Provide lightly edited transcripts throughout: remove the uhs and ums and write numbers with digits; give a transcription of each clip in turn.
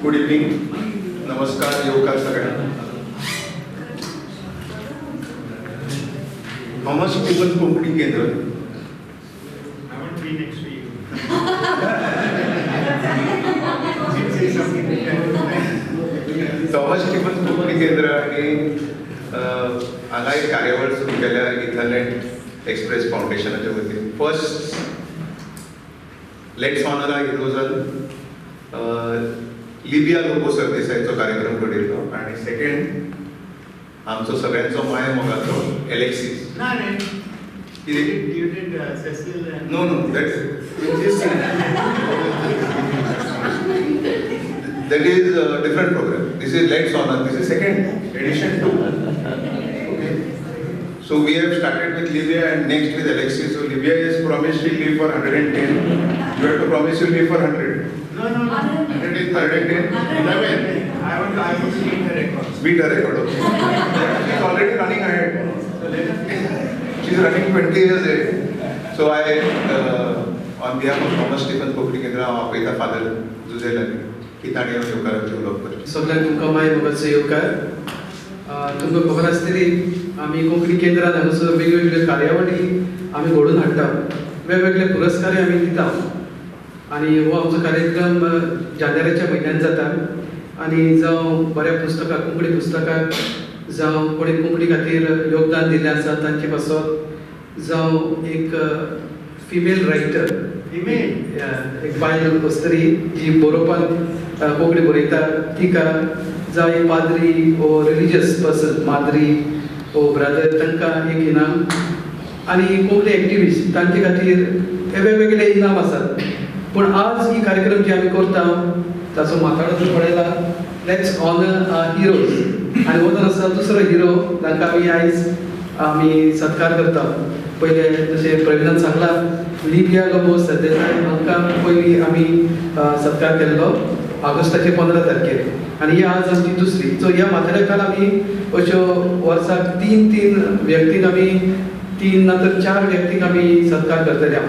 Good evening, नमस्कार, येवकार सगळ्यांना. थॉमस स्टीफन कोंकणी केंद्र थॉमस स्टीफन कोंकणी केंद्र आणि हांगा एक कार्यावळ सुरू केल्या इंटरनेट एक्सप्रेस फाउंडेशनाच्या वतीन. First let's honour our heroes Libia Lobo सरदेसाईचो कार्यक्रम घडयलो आणि सेकंड आमचो सगळ्यांचो माय मोगाचो Alexis. No no that is a different program. This is Let's Honor. This is second edition too. Okay. So we have started with Libya and next with Alexyz. So Libya is promised to live for 110. You have to promise you live for 100. No. 110. 11. I want to beat the record. Beat the record. Okay. She is already running ahead. She is running 20 years ahead. So I, on behalf of Thomas Stephen Konkani Kendra, आपल्या father जुझे लागले. सगळ्यांक तुमकां my मोगाचो येवकार. तुमकां खबर आसतली आमी कोंकणी केंद्रान हांगासर वेगवेगळ्यो कार्यावळी आमी घडोवन हाडटा, वेगवेगळे पुरस्कार आमी दिता आनी हो आमचो कार्यक्रम जानेवारीच्या म्हयन्यान जाता. आनी जावं बऱ्या पुस्तकां कोंकणी पुस्तकाक जावं कोणी कोंकणी खातीर योगदान दिल्लें आसा तांचे पासत, जावं एक फिमेल रायटर एक बायल वस्तरी जी बरोवपाक कोंकणी बरयता तिका, जावं एक पाद्री वो रिलिजियस पर्सन माद्री वो ब्रदर तांकां एक इनाम, आनी कोंकणी एक्टिविस्ट तांचे खातीर हे वेगवेगळे इनाम आसात. पूण आज ही कार्यक्रम जे आमी करता ताचो माथाडो जर पळयला लेट्स ऑनर आवर हिरोज, आनी हो जर आसा दुसरो हिरो तांकां आमी सत्कार करता. पयले जशें प्रवीणान सांगला लिबिया लोबो सरदेसाई हांकां पयलीं आमी सत्कार केल्लो ऑगस्टाचे 15 तारखेर, आनी ही आज आमची दुसरी. सो ह्या माथाड्याक आमी अश्यो वर्साक तीन व्यक्तीक आमी 3 ना तर 4 व्यक्तीक आमी सत्कार करतले.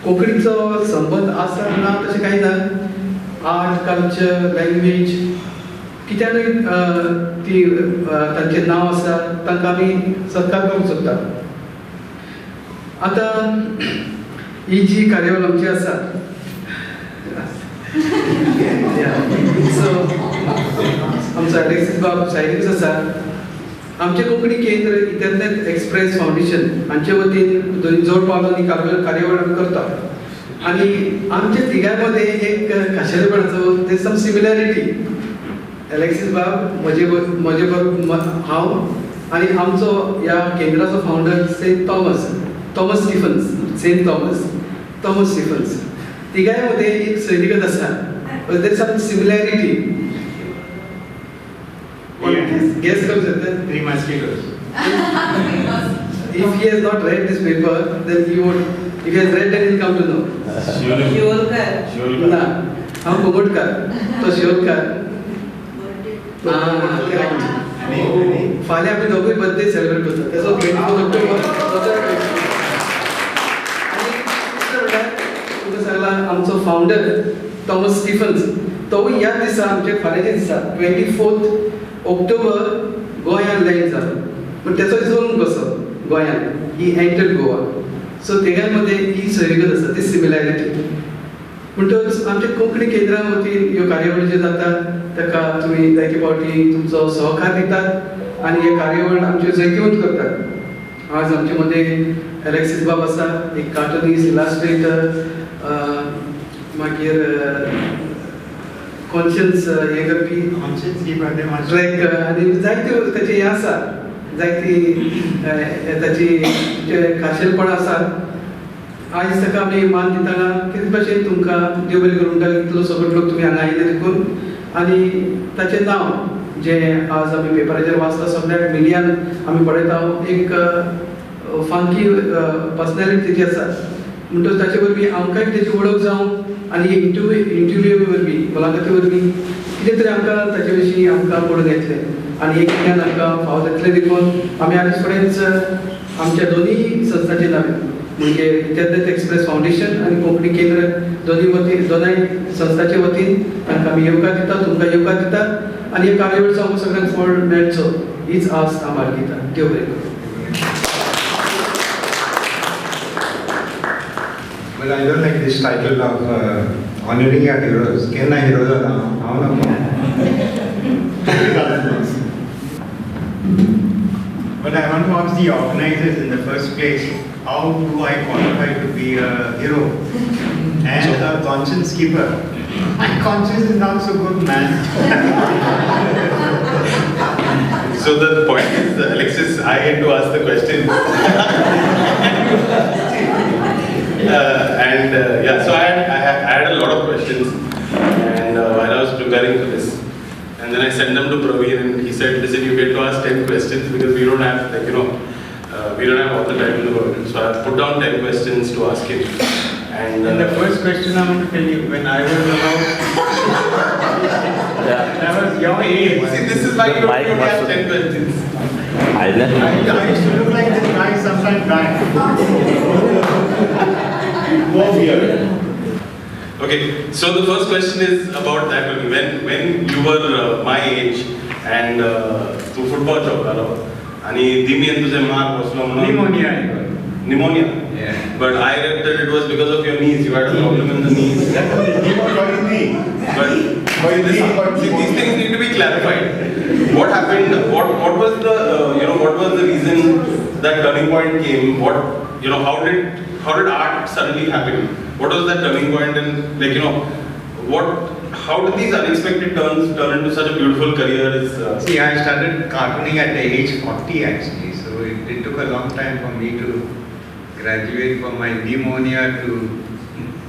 कोंकणीचो संबंध आसा ना तशें कांय ना. आर्ट कल्चर लँग्वेज कित्यानूय ती तांचें नांव आसा तांकां आमी सत्कार करूंक सोदता. आतां ही जी कार्यावळ आमची आसा सो आमचो एलेक्सिस बाब सायडीक आसा. आमचे कोंकणी केंद्र इंटरनेट एक्सप्रेस फाउंडेशन हांचे वतीन जोड पावलांनी कार्यावळ आमी करता. आनी आमच्या तिगाय मदें एक खाशेलपणाचो देर सम सिमिलॅरिटी. एलेक्सिस बाब म्हजे बरोबर हांव आनी आमचो ह्या केंद्राचो founder saint Thomas Stephens Thomas Stephens. तिगाय मदें एक सैनिकत आसा. There is some similarity. Guess करू शकता? 3 mosquitoes. If he has not read this paper, then he would. If he has read, then he'll come to know. Shiolkar. ना, हांव कोंगटकार, तो शिवोलकार. करेक्ट. फाल्यां आमी दोगूय बर्थडे सेलिब्रेट करता. तेचो 24 ऑक्टोबर. आमचो फाउंडर थॉमस स्टीफन्स तोय ह्या दिसा आमचे फाल्याच्या दिसा 24 ऑक्टोबर गोंयांत लँड जालो. पूण तेचो जल्म कसो गोंयांत, ही एंटर्ड गोवा. सो तेगाय मदें ही सैरिगत आसा, ती सिमिलॅरिटी. म्हणटच आमच्या कोंकणी केंद्रा वतीन ह्यो कार्यावळी ज्यो जाता ताका तुमी जायते फावटी तुमचो सहकार दितात आनी हे कार्यावळ आमच्यो जैतिवंत करतात. आज आमचे मदें एलेक्सिस बाब आसा, एक कार्टुनिस्ट, इलास्ट्रेटर, मागीर कॉन्शियन्स हे करपी ट्रॅक आनी जायत्यो ताचे हे आसा, जायती ताची खाशेलपण आसा. आयज ताका आमी मान दितना कितें भाशेन तुमकां देव बरें करूं म्हणटा इतलो सगळो लोक तुमी हांगा आयिल्ले देखून. आनी ताचें नांव जें आज आमी पेपराचेर वाचता सगळ्या मिडियान आमी पळयता एक फंकी पर्सनॅलिटी तेजी आसा. म्हणटच ताचे वरवीं आमकांय तेजी वळख जावं आनी इंटरव्यू वरवीं मुलाखती वरवीं कितें तरी आमकां ताचे विशीं आमकां पळोवन येतलें आनी एक आमकां फावो जातलें देखून आमी आयज फुडेंच आमच्या दोनूय संस्थांचें नांव म्हणजे इत्यादीत एक्सप्रेस फाउंडेशन आणि कोंकणी केंद्र दोनूय संस्थांच्या वतीन तांकां आमी येवकार दिता, तुमकां येवकार दिता आणि हे कार्यावळीचो आमकां सगळ्यांक फळ मेळचो हीच आस आम्हाला दिता. देव बरें करूं. Well, I don't like this title of honoring our heroes. Kenna hero da But I want to ask the organizers in the first place, how do I qualify to be a hero and a conscience keeper? My conscience is not so good, man. So the point is, Alexyz, I had to ask the question. Yeah, so I had a lot of questions, and while I was preparing for this, and then I sent them to Praveen, and he said, "Listen, you get to ask 10 questions because we don't have, we don't have all the time in the world." So I put down 10 questions to ask him, and And the first question I want to tell you, when I was about, when I was your age, see, this is why you don't have 10 questions. I used to look like this guy sometime back. Go here. Okay, so the first question is about that only. When you were my age and तू football खेळटालो आणि दिमेन तुझे mark बसलो म्हणून pneumonia. Yeah. But I read that it was because of your knees. You had a problem in the knees. But these things need to be clarified. What happened? What was the what was the reason that turning point came? How did art suddenly happen? What was that turning point? And how did these unexpected turns turn into such a beautiful career? See, I started cartooning at the age 40 actually, so it took a long time for me to graduate from my pneumonia to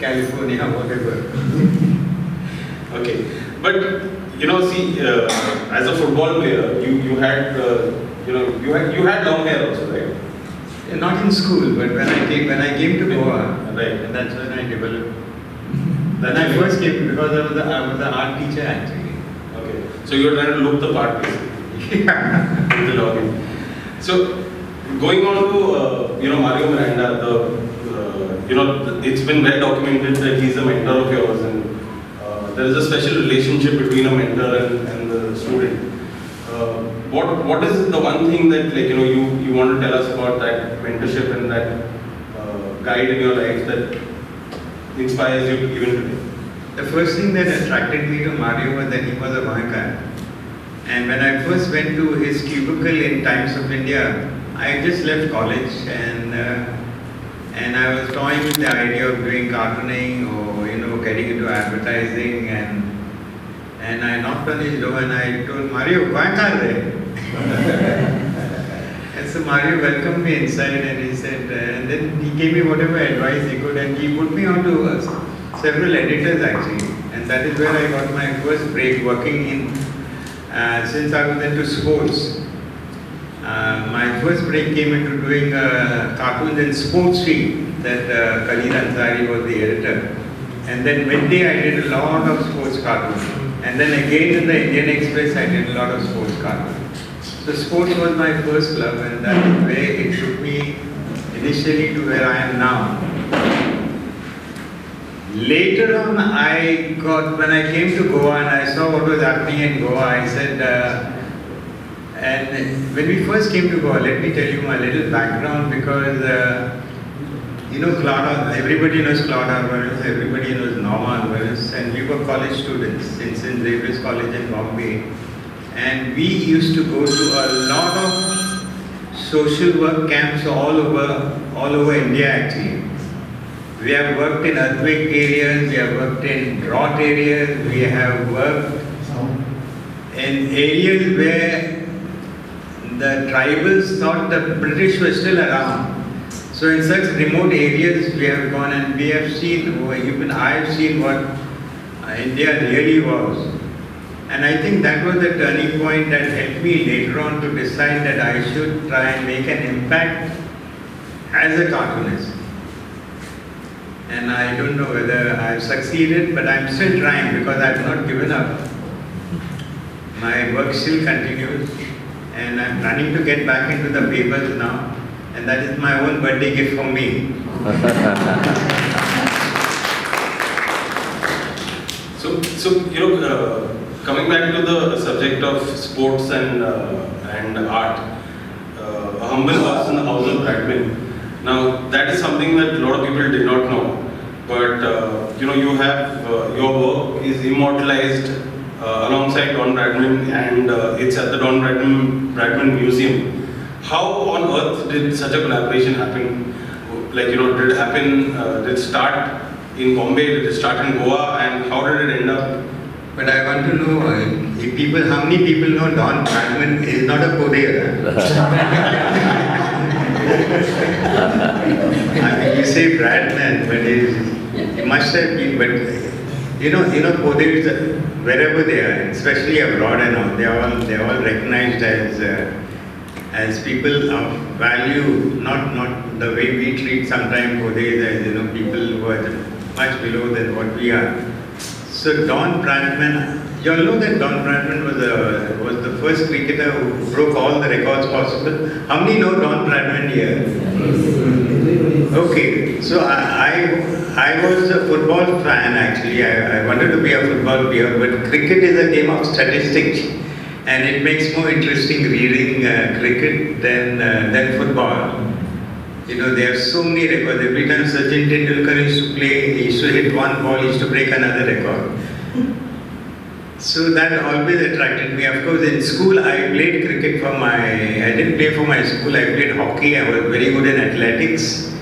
California, whatever. Okay, but see, as a football player, you had you had long hair also, right? Not in school, but when I came to Goa, Right. and that's when I developed. When I first came, because I was the art teacher actually. Okay, so you were trying to look the part basically. With the login. So going on to Mario Miranda, it's been well documented that he's a mentor of yours, and there is a special relationship between a mentor and the student. What is the one thing that you want to tell us about that mentorship and that guide in your life that inspires you even today? The first thing that attracted me to Mario was that he was a banker. And when I first went to his cubicle in Times of India, I had just left college, and I was toying with the idea of doing cartooning or getting into advertising, and I knocked on his door and I told Mario, and so Mario welcomed me inside, and he said, and then he gave me whatever advice he could, and he put me on to several editors actually, and that is where I got my first break working in, since I was into sports. My first break came into doing cartoons in Sports Street, that Khalid Ansari was the editor. And then midday I did a lot of sports cartoons. And then again in the Indian Express I did a lot of sports cartoons. So sports was my first love, and that is where it took me initially to where I am now. Later on when I came to Goa and I saw what was happening in Goa, I said, and when we first came to Goa, let me tell you my little background, because Claude, everybody knows Claude Arvanis, everybody knows Norma Arvanis, and we were college students in St. Xavier's College in Bombay, and we used to go to a lot of social work camps all over India actually. We have worked in earthquake areas, we have worked in drought areas, we have worked in areas where the tribals thought the British were still around. So in such remote areas we have gone, and we have seen, even I have seen what India really was. And I think that was the turning point that helped me later on to decide that I should try and make an impact as a cartoonist. And I don't know whether I have succeeded, but I am still trying because I have not given up. My work still continues, and I am planning to get back into the papers now. And that is my own birthday gift for me. So coming back to the subject of sports and art, a humble house in the house of Bradman. Now that is something that a lot of people did not know, but you have your work is immortalized alongside Don Bradman, and it's at the Don Bradman Museum. How on earth did such a collaboration happen? Like, did it happen, did it start in Bombay, did it start in Goa, and how did it end up? But I want to know how many people know Don Bradman is not a Korean? I mean, you say Bradman, but it must have been, but Koreans, wherever they are, especially abroad and all, they're all recognized as people of value, not the way we treat sometimes Koreans as people who are much below than what we are. So Don Bradman, you all know that Don Bradman was the first cricketer who broke all the records possible. How many know Don Bradman here? Okay, so I was a football fan actually. I wanted to be a football player, but cricket is a game of statistics, and it makes more interesting reading cricket than football. There are so many records. Every time Sachin Tendulkar used to play, he used to hit one ball, he used to break another record. So that always attracted me. Of course, in school I played cricket I didn't play for my school, I played hockey. I was very good in athletics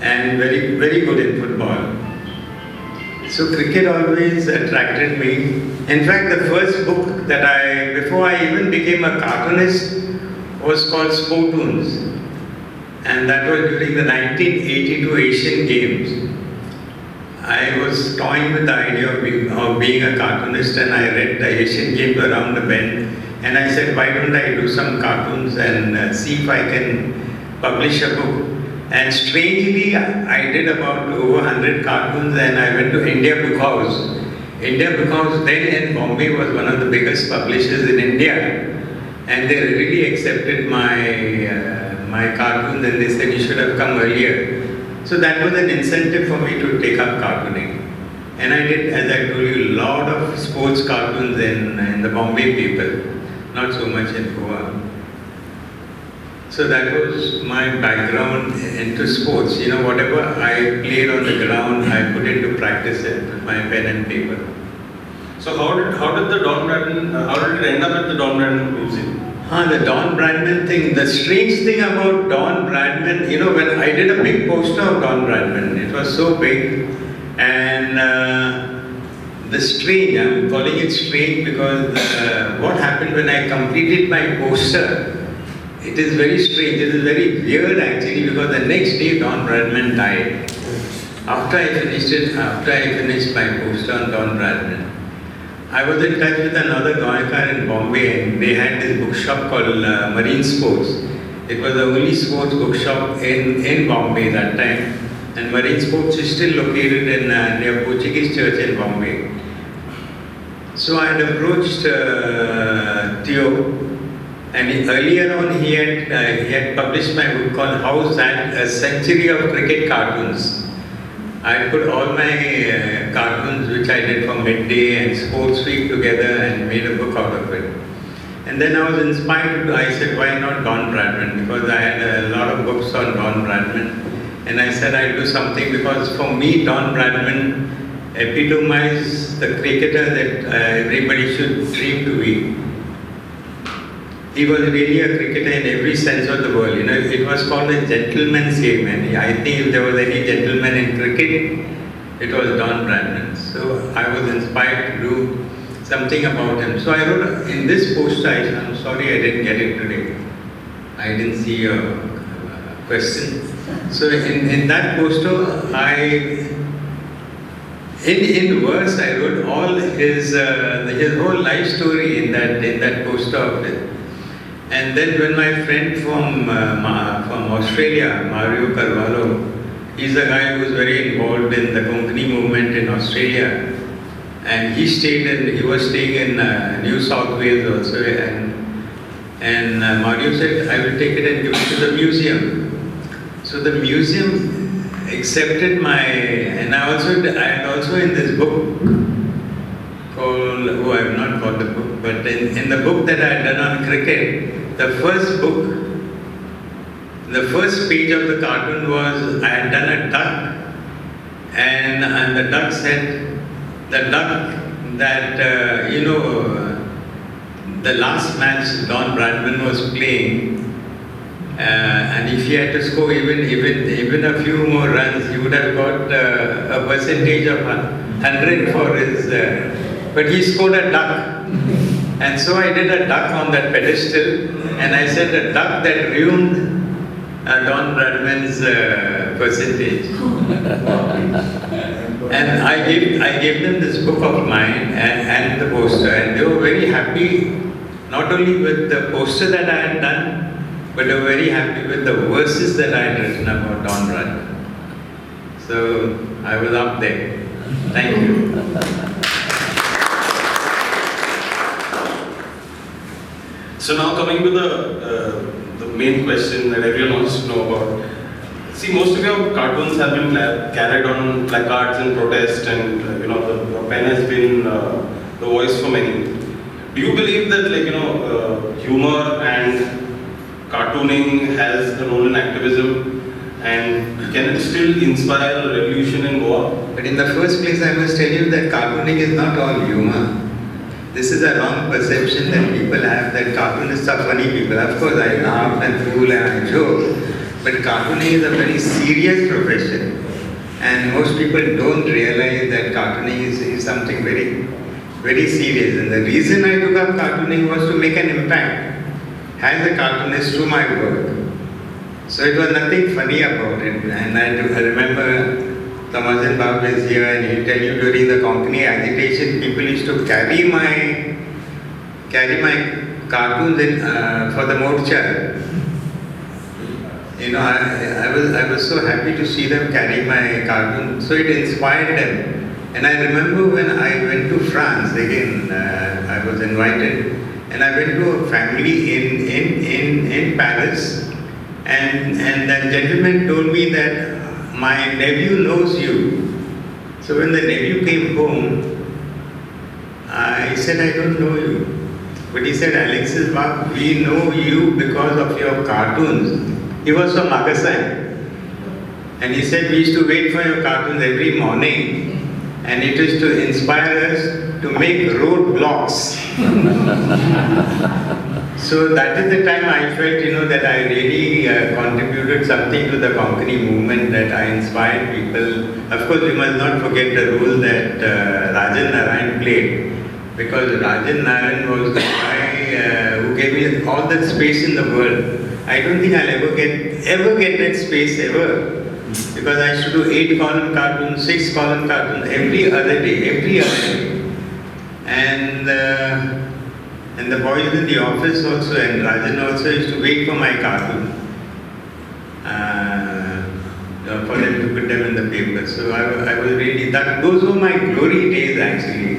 and very, very good in football. So cricket always attracted me. In fact, the first book that before I even became a cartoonist, was called Sportoons. And that was during the 1982 Asian Games. I was toying with the idea of being a cartoonist, and I read the Asian Games around the bend, and I said, why don't I do some cartoons and see if I can publish a book. And strangely, I did about over 100 cartoons, and I went to India Book House. India Book House then in Bombay was one of the biggest publishers in India, and they really accepted my cartoons, and they said you should have come earlier. So that was an incentive for me to take up cartooning. And I did, as I told you, a lot of sports cartoons in the Bombay paper, not so much in Goa. So that was my background into sports. Whatever I played on the ground, I put into practice with my pen and paper. So how did it end up at the Don Bradman Museum? The Don Bradman thing, the strange thing about Don Bradman, when I did a big poster of Don Bradman, it was so big, and I'm calling it strange because what happened when I completed my poster, it is very strange, it is very weird actually, because the next day Don Bradman died. After I finished my poster on Don Bradman, I was in touch with another Goenka in Bombay, and they had this bookshop called Marine Sports. It was the only sports bookshop in Bombay that time, and Marine Sports is still located in near Portuguese Church in Bombay. So I had approached Theo, and earlier on he had published my book called How's That? A Century of Cricket Cartoons. I put all my cartoons which I did for Midday and Sports Week together and made a book out of it. And then I was inspired, I said, why not Don Bradman? Because I had a lot of books on Don Bradman. And I said I'll do something, because for me Don Bradman epitomized the cricketer that everybody should dream to be. He was really a cricketer in every sense of the word. It was called a gentleman's game, and I think if there was any gentleman in cricket, it was Don Bradman. So I was inspired to do something about him. So I wrote in this poster, I'm sorry I didn't get it today. I didn't see your question. So in that poster, in verse, I wrote all his whole life story in that poster of it. And then when my friend from Australia, Mario Carvalho, he's a guy who's very involved in the Konkani movement in Australia, and he was staying in New South Wales also, and Mario said, I will take it and give it to the museum. So the museum accepted my, and I had also in this book called, oh, I have not got the book, but in the book that I had done on cricket, the first page of the cartoon was I had done a duck, and the duck said, the duck that, the last match Don Bradman was playing, and if he had to score even a few more runs, he would have got a percentage of 100 for his, but he scored a duck. And so I did a duck on that pedestal, and I said a duck that ruined Don Bradman's percentage. And I gave them this book of mine and the poster, and they were very happy, not only with the poster that I had done, but they were very happy with the verses that I had written about Don Bradman. So I was up there. Thank you. So now coming to the main question that everyone wants to know about. See, most of your cartoons have been carried on placards in protest, and your pen has been the voice for many. Do you believe that humor and cartooning has a role in activism, and can it still inspire a revolution in Goa? But in the first place, I must tell you that cartooning is not all humor. This is a wrong perception that people have, that cartoonists are funny people. Of course, I laugh and fool and I joke, but cartooning is a very serious profession, and most people don't realize that cartooning is something very, very serious. And the reason I took up cartooning was to make an impact as a cartoonist through my work. So it was nothing funny about it. And I remember Thomas and Bob is here, and he'll tell you during the Konkani agitation, people used to carry my cartoons in, for the morcha. I was so happy to see them carry my cartoon. So it inspired them. And I remember when I went to France, again, I was invited, and I went to a family in Paris, and that gentleman told me that my nephew knows you. So when the nephew came home, I said, I don't know you. But he said, Alexyz, we know you because of your cartoons. He was from Magasan. And he said, we used to wait for your cartoons every morning, and it is to inspire us to make roadblocks. So that is the time I felt, that I really contributed something to the Konkani movement, that I inspired people. Of course, we must not forget the role that Rajan Narayan played, because Rajan Narayan was the guy who gave me all that space in the world. I don't think I'll ever get that space ever, because I used to do 8-column cartoons, 6-column cartoons every other day. And the boys in the office also, and Rajan also, used to wait for my cartoon, for them to put them in the paper. So I was really, those were my glory days actually,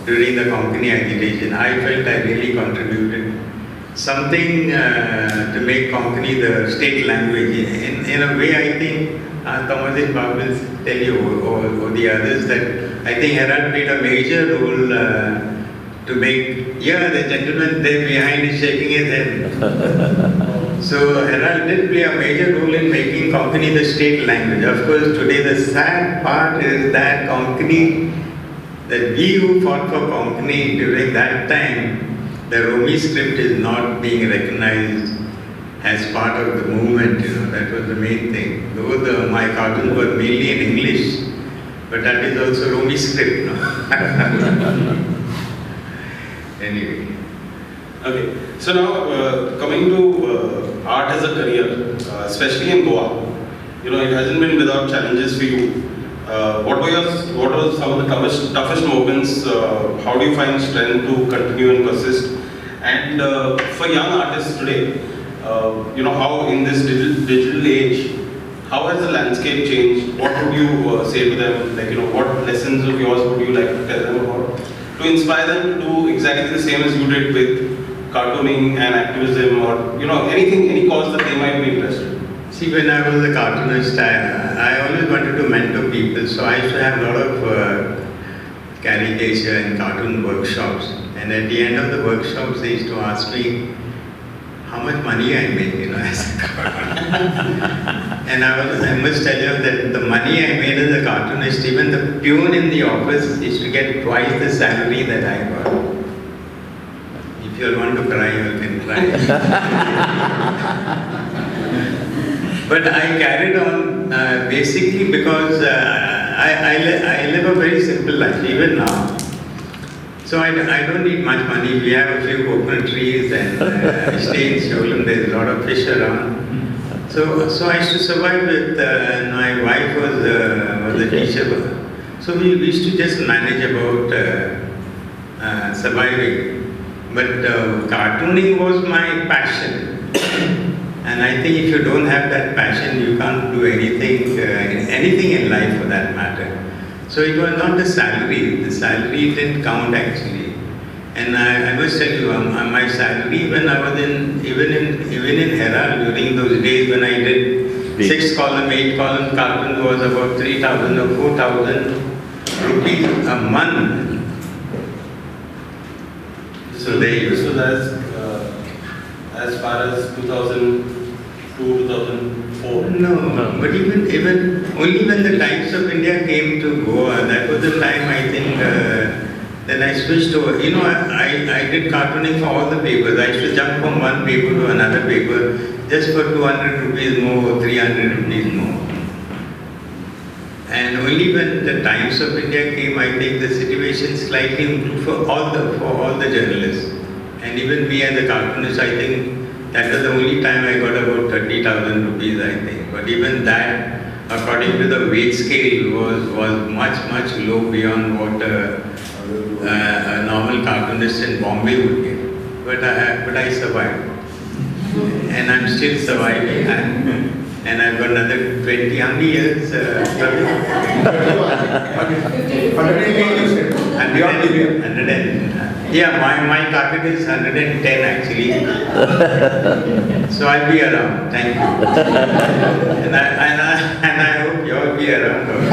during the Konkani agitation. I felt I really contributed something to make Konkani the state language. In a way, I think Thomas and Bob will tell you, or the others, that I think Herald played a major role to make, the gentleman there behind is shaking his head. So Herald did play a major role in making Konkani the state language. Of course, today the sad part is that Konkani, that we who fought for Konkani during that time, the Romi script is not being recognized as part of the movement. That was the main thing. Though my cartoons were mainly in English, but that is also Romi script. Anyway. Okay, so now coming to art as a career, especially in Goa, it hasn't been without challenges for you. What were some of the toughest moments? How do you find strength to continue and persist? And for young artists today, how in this digital age, how has the landscape changed? What would you say to them? What lessons of yours would you like to tell them about, to inspire them to do exactly the same as you did with cartooning and activism, or anything, any cause that they might be interested in? See, when I was a cartoonist, I always wanted to mentor people, so I used to have a lot of caricature and cartoon workshops. And at the end of the workshops, they used to ask me how much money I make, as a cartoonist. And I must tell you that the money I made as a cartoonist, even the peon in the office used to get twice the salary that I got. If you want to cry, you can cry. But I carried on basically because I live a very simple life, even now. So I don't need much money. We have a few coconut trees and I stay in Sholam, there's a lot of fish around. So I used to survive with, my wife was a teacher. So we used to just manage about surviving. But cartooning was my passion. And I think if you don't have that passion, you can't do anything in life for that matter. So it was not the salary. The salary didn't count actually. And I must tell you, my salary when I was even in Herald during those days when I did 6 column, 8 column cartoon was about 3,000 or 4,000 rupees a month. So there you go. So that's as far as 2002, 2004. No, but even only when the Times of India came to Goa, that was the time I think. Then I switched over. I did cartooning for all the papers. I used to jump from one paper to another paper just for 200 rupees more or 300 rupees more. And only when the Times of India came, I think the situation slightly improved for all the journalists. And even me as a cartoonist, I think that was the only time I got about 30,000 rupees, I think. But even that, according to the wage scale, was much low beyond what a normal cartoonist in Bombay would get. But I survived. And I'm still surviving. And I've got another 20, how many years? 110. Yeah, my target is 110 actually. So I'll be around. Thank you. And I hope you'll be around also.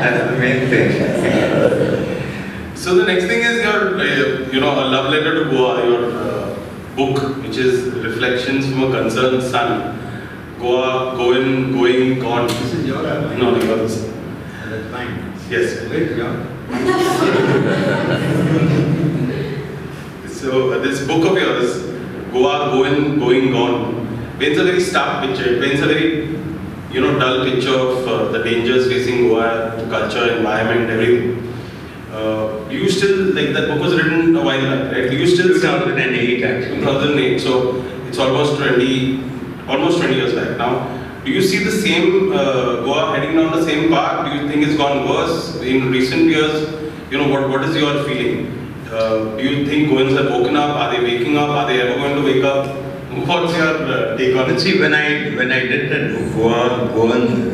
That's the main thing. So the next thing is your, a love letter to Goa, your book, which is Reflections from a Concerned Son. Goa, going, gone. This is your album? No, yours. That's mine. Yes. Wait, John. So this book of yours, Goa, going, gone, paints a very stark picture. It paints a very, dull picture of the dangers facing Goa, the culture, environment, everything. Do you still, that book was written a while back, right? Do you still 2008 actually. 2008, so it's almost 20 years back now. Do you see the same Goa heading down the same path? Do you think it's gone worse in recent years? What is your feeling? Do you think Goans have woken up? Are they waking up? Are they ever going to wake up? What's your take on it? See, when I did that book, going,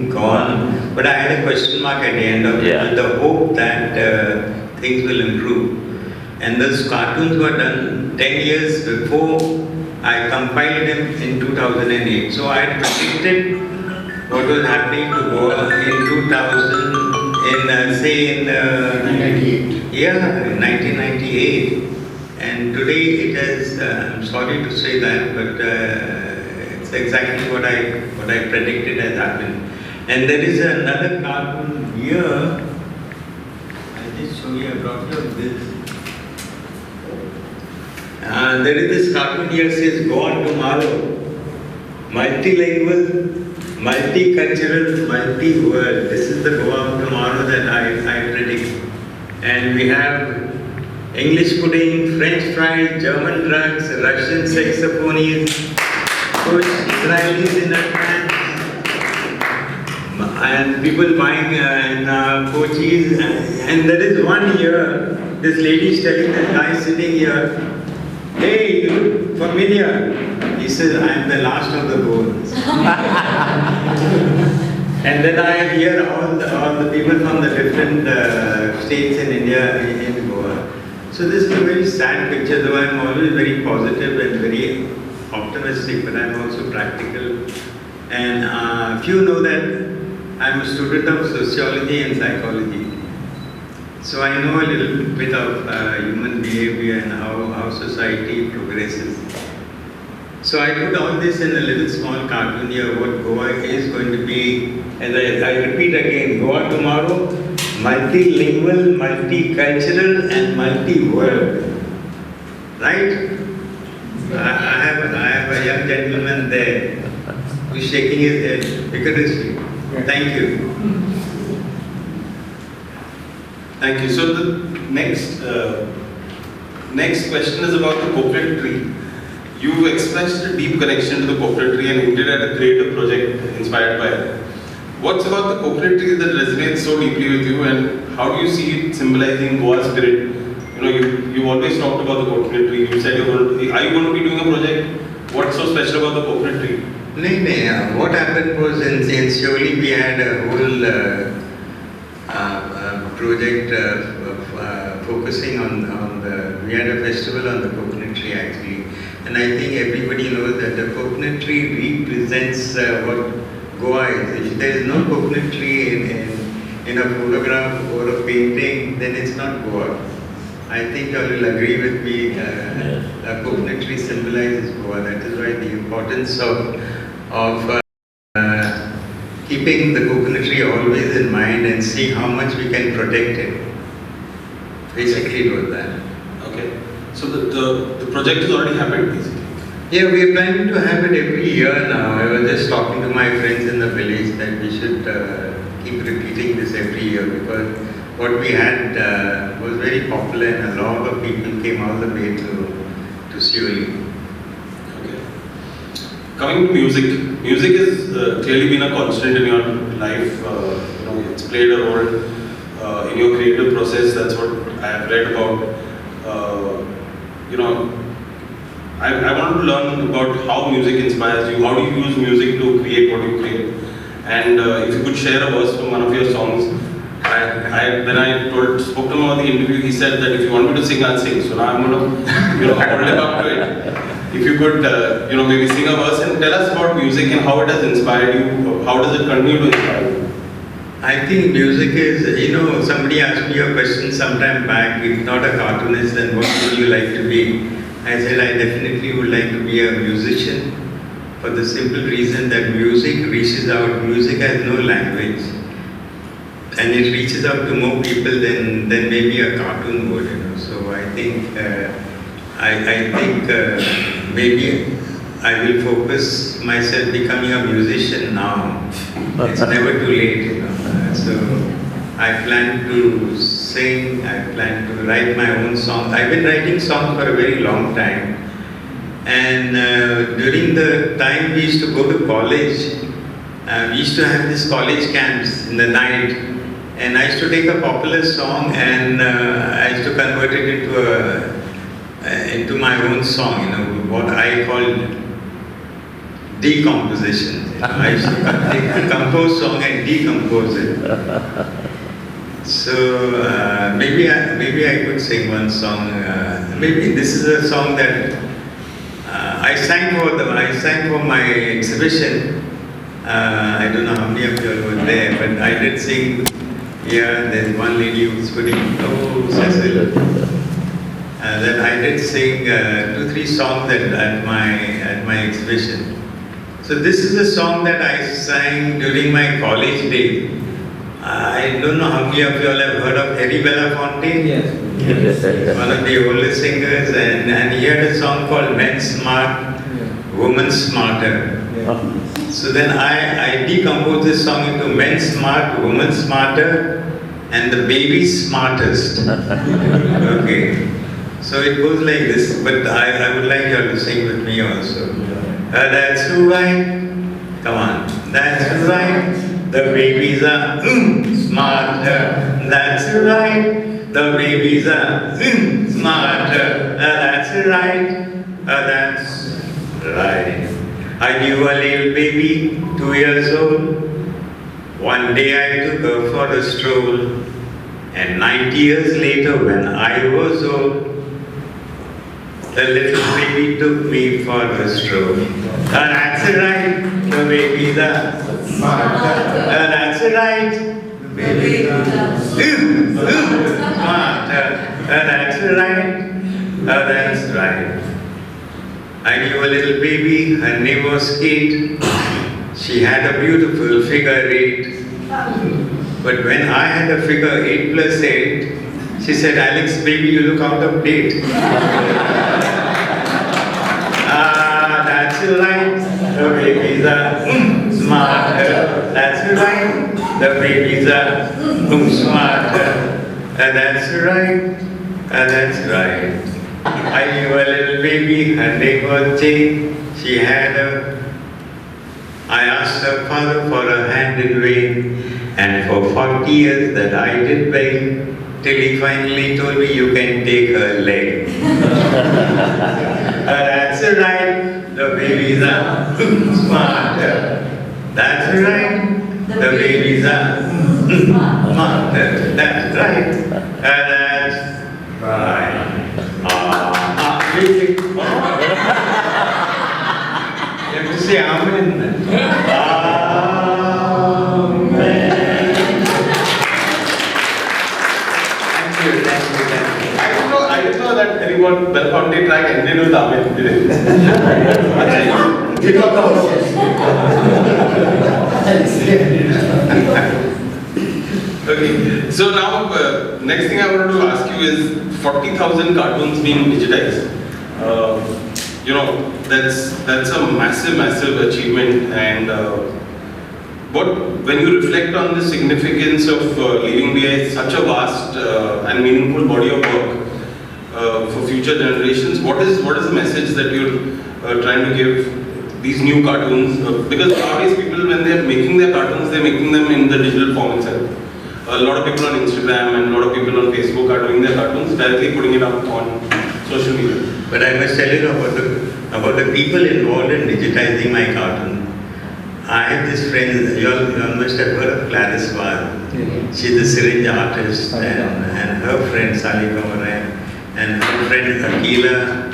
gone, but I had a question mark at the end of it with the hope that things will improve. And those cartoons were done 10 years before I compiled them in 2008. So I had predicted what was happening to Goa in 2000, in 1998. Yeah, in 1998. And today it has, I'm sorry to say that, but it's exactly what I predicted has happened. And there is another cartoon here. I'll just show you, I brought you this. There is this cartoon here says, Gone tomorrow. Multilingual, multicultural, multi-world. This is the Goa of tomorrow that I predict. And we have English pudding, French fries, German drugs, Russian saxophonies, Israelis in advance, and people buying coaches. And there is one here, this lady is telling the guy sitting here, hey, you look familiar. He says, I am the last of the Goans. And then I hear all the people from the different states in India, in Goa. So this is a very sad picture, though I am always very positive and very optimistic, but I'm also practical. And few know that I'm a student of sociology and psychology. So I know a little bit of human behavior and how society progresses. So I put all this in a little small cartoon here, what Goa is going to be. And I repeat again, Goa tomorrow, multilingual, multicultural and multi-world. Right? I have a young gentleman there who's shaking his head vigorously. Thank you. Thank you. So the next question is about the coconut tree. You expressed a deep connection to the coconut tree and hinted at a creative project inspired by it. What's about the coconut tree that resonates so deeply with you, and how do you see it symbolizing Goa's spirit? You know, you always talked about the coconut tree. You said are you going to be doing a project? What's so special about the coconut tree? No. What happened was in Sioli we had a whole project focusing on the. We had a festival on the coconut tree actually, and I think everybody knows that the coconut tree represents what Goa is. If there is no coconut tree in a photograph or a painting, then it's not Goa. I think you will agree with me. The coconut tree symbolizes Goa. That is why the importance of keeping the coconut tree always in mind and seeing how much we can protect it. Basically, it was that. Okay. So the project has already happened, basically. Yeah, we are planning to have it every year now. I was just talking to my friends in the village that we should keep repeating this every year, because what we had was very popular and a lot of people came all the way to Sioli. Okay. Coming to music. Music has clearly been a constant in your life. You know, it's played a role in your creative process. That's what I have read about. You know, I wanted to learn about how music inspires you. How do you use music to create what you create? And if you could share a verse from one of your songs. When I spoke to him about the interview, he said that if you want me to sing, I'll sing. So now I'm going to, hold him up to it. If you could, maybe sing a verse and tell us about music and how it has inspired you. How does it continue to inspire you? I think music is, somebody asked me a question sometime back, if not a cartoonist, then what would you like to be? I said I definitely would like to be a musician, for the simple reason that music reaches out. Music has no language, and it reaches out to more people than maybe a cartoon would. So I think maybe I will focus myself becoming a musician now. It's never too late. So I plan to sing, I plan to write my own songs. I've been writing songs for a very long time. And during the time we used to go to college, we used to have these college camps in the night. And I used to take a popular song and I used to convert it into my own song, what I call decomposition. I used to take a composed song and decompose it. So maybe I could sing one song. Maybe this is a song that I sang for my exhibition. I don't know how many of you were there, but I did sing. Yeah, there's one lady who's putting, Cecil. Then I did sing 2-3 songs at my exhibition. So this is a song that I sang during my college days. I don't know how many of you all have heard of Harry Belafonte. Yes. One of the oldest singers, and he had a song called Men Smart, Woman Smarter. So then I decomposed this song into Men Smart, Woman Smarter, and the Baby Smartest. Okay. So it goes like this, but I would like you all to sing with me also. That's right. Come on. That's right. The babies are smarter. That's right. The babies are smarter. That's right. That's right. I knew a little baby, 2 years old. One day I took her for a stroll. And 90 years later, when I was old, The little baby took me for a stroll. That's right, the baby's a smarter. That's right, the baby's a smarter. That's right, that's right. I knew a little baby, her name was Kate. She had a beautiful figure 8. But when I had a figure 8 plus 8, she said, Alex, baby, you look out of date. That's right, the babies are smarter. That's right, the babies are smarter. That's right, that's right. I knew a little baby, her name was Jane. She had I asked her father for a hand in vain, and for 40 years that I did beg, till he finally told me you can take her leg. That's right, the babies are smarter. That's right, the babies are smarter. That's right, that's right. Music. You have to say amen. Amen. I didn't know that anyone Belconte track ended with Amen. Did it? Okay, so now next thing I wanted to ask you is 40,000 cartoons being digitized. That's a massive achievement, and when you reflect on the significance of leaving behind such a vast and meaningful body of work for future generations, what is the message that you're trying to give these new cartoons? Because nowadays people, when they're making their cartoons, they're making them in the digital form itself. A lot of people on Instagram and a lot of people on Facebook are doing their cartoons, directly putting it up on social media. But I must tell you about the people involved in digitizing my cartoon. I have this friend, you all must have heard of Clarice Vaz. She's a syringe artist, and her friend Sally Kamarai, and her friend Akila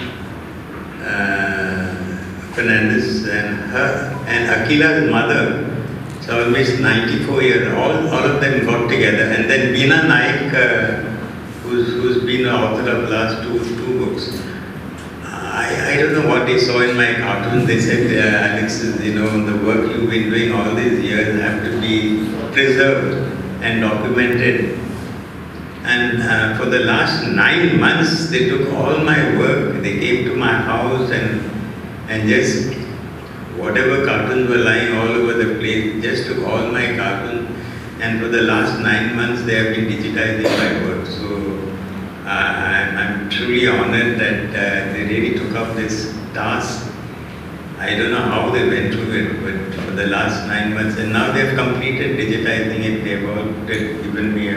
Fernandez, and Akila's mother. So almost 94 years, all of them got together, and then Veena Naik, who's been the author of the last two books. I don't know what they saw in my cartoon. They said, Alexyz, the work you've been doing all these years have to be preserved and documented. And for the last 9 months, they took all my work. They came to my house and just whatever cartoons were lying all over the place, just took all my cartoons. And for the last 9 months, they have been digitizing my work. So I'm truly honored that they really took up this task. I don't know how they went through it, but for the last 9 months, and now they've completed digitizing it. They've all given me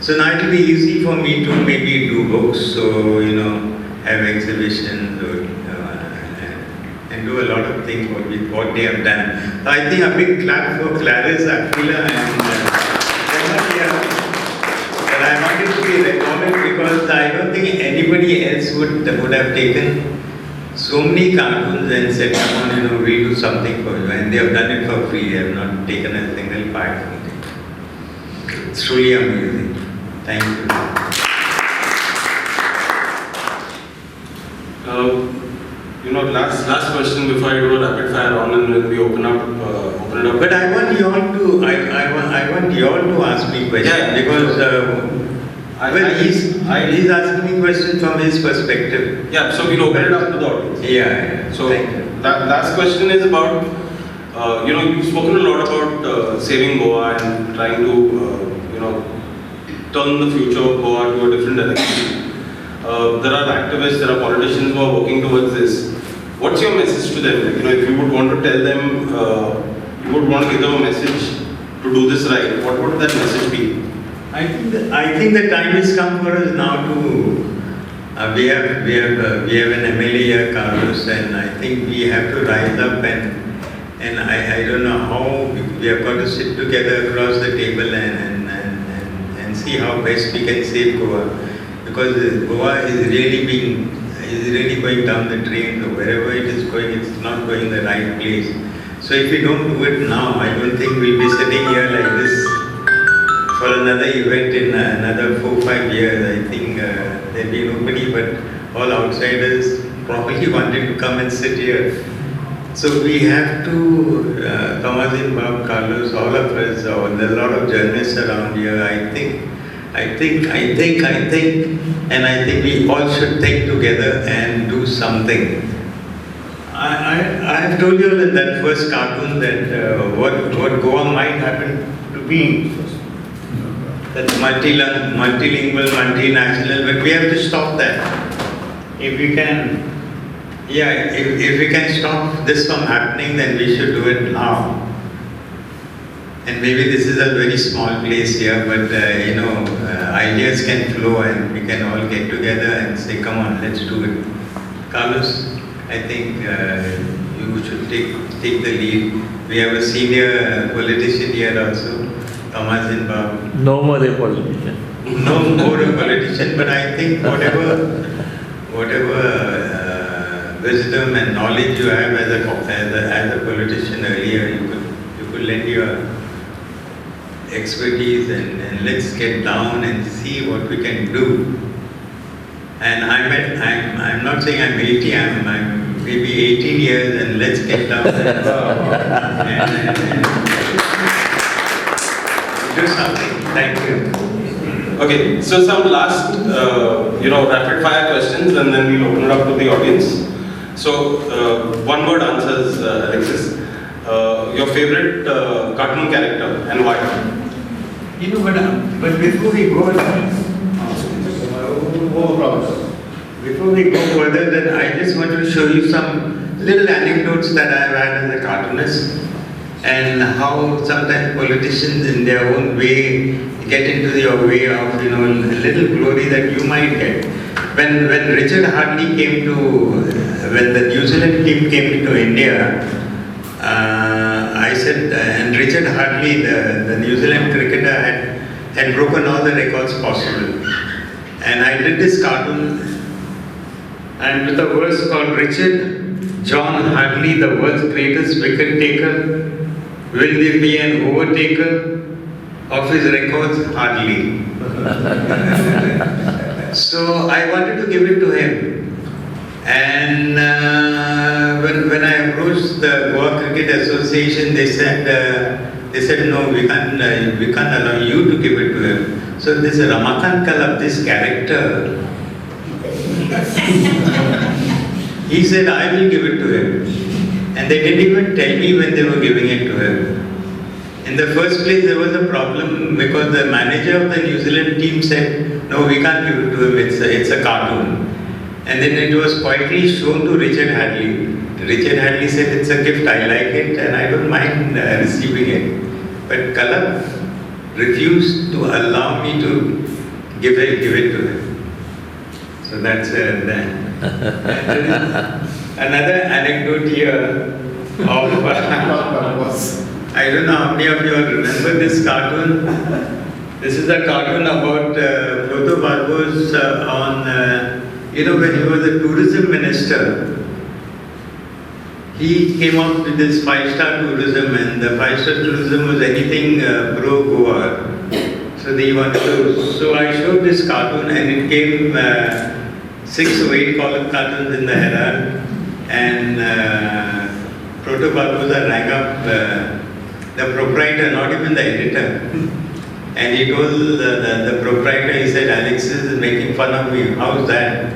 so now it will be easy for me to maybe do books, so have exhibitions, and do a lot of things with what they have done. So I think a big clap for Clarice, Aquila, and but I wanted to be recorded because I don't think anybody else would have taken so many cartoons and said, come on, we'll do something for you. And they have done it for free. They have not taken a single part from it. It's truly amazing. Thank you. Last question before I do a rapid fire on, and then we open it up. But I want you all to ask me questions, because he's asking me questions from his perspective. Yeah, so we'll open it up to the audience. Yeah. So that last question is about, you've spoken a lot about saving Goa and trying to, turn the future of Goa to a different direction. There are activists, there are politicians who are working towards this. What's your message to them? If you would want to tell them, you would want to give them a message to do this right, what would that message be? I think the time has come for us now to. We have an MLA here, Carlos, and I think we have to rise up and I don't know how we have got to sit together across the table and see how best we can save Goa, because Goa is really being is really going down the drain, so wherever it is going, it's not going the right place. So if we don't do it now, I don't think we'll be sitting here like this for another event in another 4-5 years. I think there'll be nobody but all outsiders probably wanting to come and sit here. So we have to, Kamazin, Bob, Carlos, all of us, there's a lot of journalists around here. I think, and I think we all should think together and do something. I have told you in that first cartoon that what Goa might happen to be. That's multilingual, multinational, but we have to stop that. If we can, if we can stop this from happening, then we should do it now. And maybe this is a very small place here, but ideas can flow and we can all get together and say, come on, let's do it. Carlos, I think you should take the lead. We have a senior politician here also, Kamazin Bab. No more a politician. No more a politician, but I think whatever wisdom and knowledge you have as a politician earlier, you could lend your expertise and let's get down and see what we can do. And I'm not saying I'm 80, I'm maybe 18 years, and let's get down and do something. Thank you. Okay, so some last, rapid fire questions, and then we'll open it up to the audience. So, one word answers, Alexyz. Your favorite cartoon character and why? But before we go, before we go further, then I just want to show you some little anecdotes that I've had as a cartoonist, and how sometimes politicians in their own way get into your way of, a little glory that you might get. When Richard Hartley came when the New Zealand team came to India, I said, and Richard Hartley, the New Zealand cricketer, had broken all the records possible. And I did this cartoon, and with a verse called Richard John Hartley, the world's greatest wicket taker, will there be an overtaker of his records? Hardly. So I wanted to give it to him. And when I approached the Goa Cricket Association, they said no, we can't allow you to give it to him. So this Ramakant Kalab, this character, he said, I will give it to him. And they didn't even tell me when they were giving it to him. In the first place, there was a problem because the manager of the New Zealand team said, no, we can't give it to him, it's a cartoon. And then it was quietly shown to Richard Hadley. Richard Hadley said, it's a gift, I like it and I don't mind receiving it. But Kalab refused to allow me to give it to him. So that's that. Another anecdote here of I don't know how many of you remember this cartoon. This is a cartoon about Proto Barbos on, when he was a tourism minister. He came up with this 5-star tourism, and the 5-star tourism was anything pro-Goa. So I showed this cartoon, and it came 6 or 8 column cartoons in the Herald, and Proto Barbosa rang up the proprietor, not even the editor. And he told the proprietor, he said, Alexyz is making fun of me. How's that?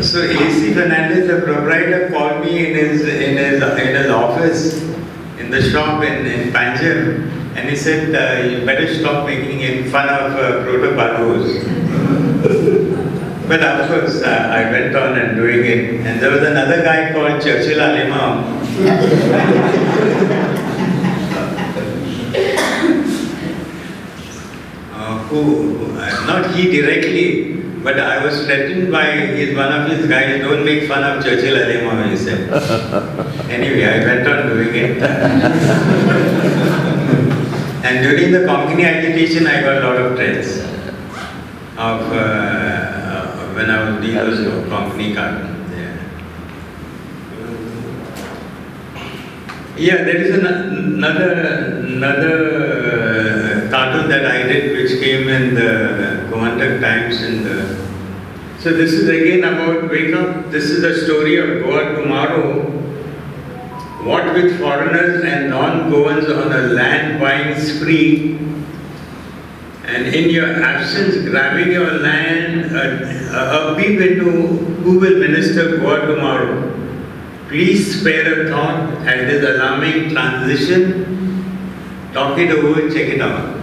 So A.C. Fernandez, the proprietor, called me in his office, in the shop in Panjim, and he said, you better stop making fun of Proto Barbos. But of course, I went on and doing it. And there was another guy called Churchill Alimam. Who, not he directly, but I was threatened by one of his guys, don't make fun of Churchill Alimam, he said. Anyway, I went on doing it. And during the Konkani agitation, I got a lot of threats when I was doing those company cartoons. Yeah, there is another cartoon that I did which came in the Kumantak Times so this is again about wake up. This is the story of Goa tomorrow. What with foreigners and non-Goans on a land buying spree, and in your absence grabbing your land, a peep into who will minister Goa tomorrow. Please spare a thought at this alarming transition. Talk it over, check it out.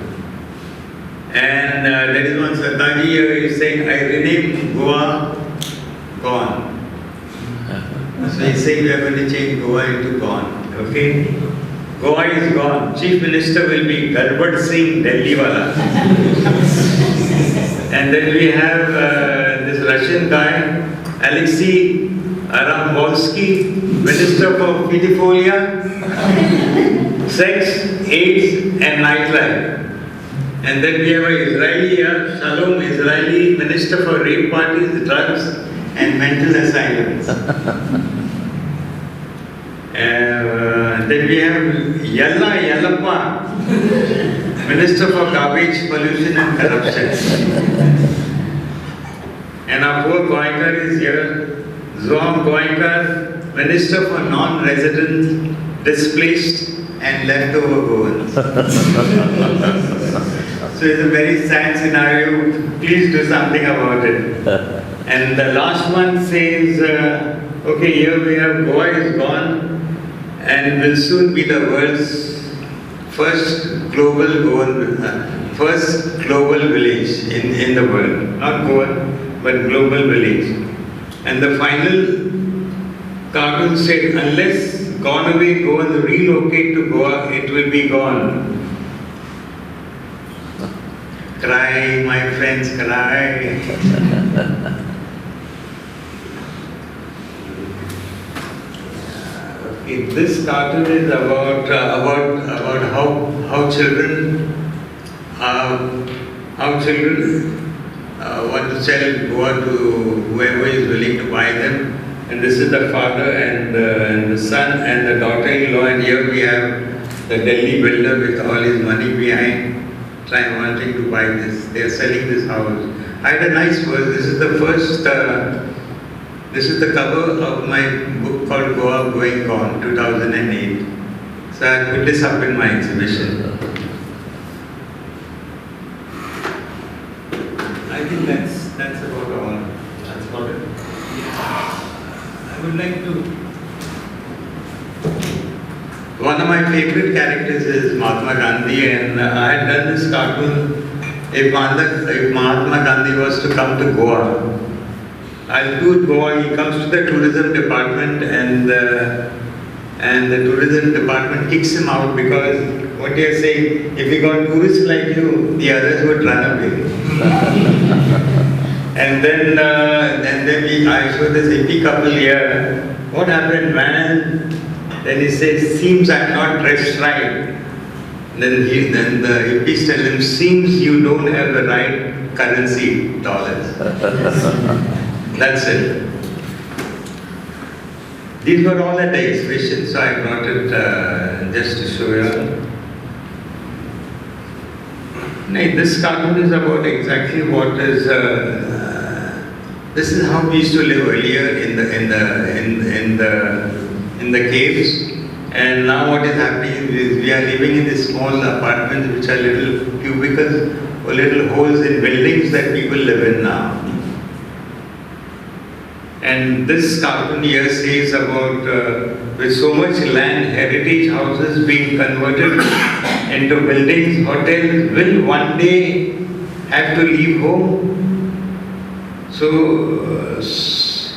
And there is one Sataji here is saying, I rename Goa gone. So he's saying we are going to change Goa into gone. Okay? Goa is gone. Chief Minister will be Garbad Singh Delhi wala. And then we have this Russian guy, Alexyz Minister for Pedophilia, Sex, AIDS and Nightlife. And then we have an Israeli, Shalom, Israeli Minister for Rape Parties, Drugs and Mental Asylums. Then we have Yallappa, Minister for Garbage, Pollution and Corruption. And our poor Goenka is here, Zoham Goenka, Minister for Non-Residents, Displaced and Leftover Goans. So it's a very sad scenario. Please do something about it. And the last one says, okay, here we have Goa is gone and will soon be the world's first global village in the world. Not Goa, but global village. And the final cartoon said, unless gone away Goans relocate to Goa, it will be gone. Cry, my friends, cry. Okay, this cartoon is about how children want to sell Goa to whoever is willing to buy them. And this is the father and the son and the daughter-in-law. And here we have the Delhi builder with all his money behind, wanting to buy this. They are selling this house. I had a nice verse. This is the first. This is the cover of my book called Goa Going Gone, 2008. So I put this up in my exhibition. I think that's about all. That's about it. I would like to. One of my favorite characters is Mahatma Gandhi, and I had done this cartoon. If Mahatma Gandhi was to come to Goa, I'll do Goa. He comes to the tourism department, and the tourism department kicks him out because what they are saying, if we got tourists like you, the others would run away. And then I show this hippie couple here. What happened, man? Then he says, seems I'm not dressed right. Then the hippies tell him, seems you don't have the right currency, dollars. That's it. These were all at the exhibition, so I brought it just to show you. This cartoon is about exactly what is. This is how we used to live earlier in the caves, and now what is happening is we are living in these small apartments which are little cubicles or little holes in buildings that people live in now. And this cartoon here says about with so much land, heritage houses being converted into buildings, hotels will one day have to leave home. So she's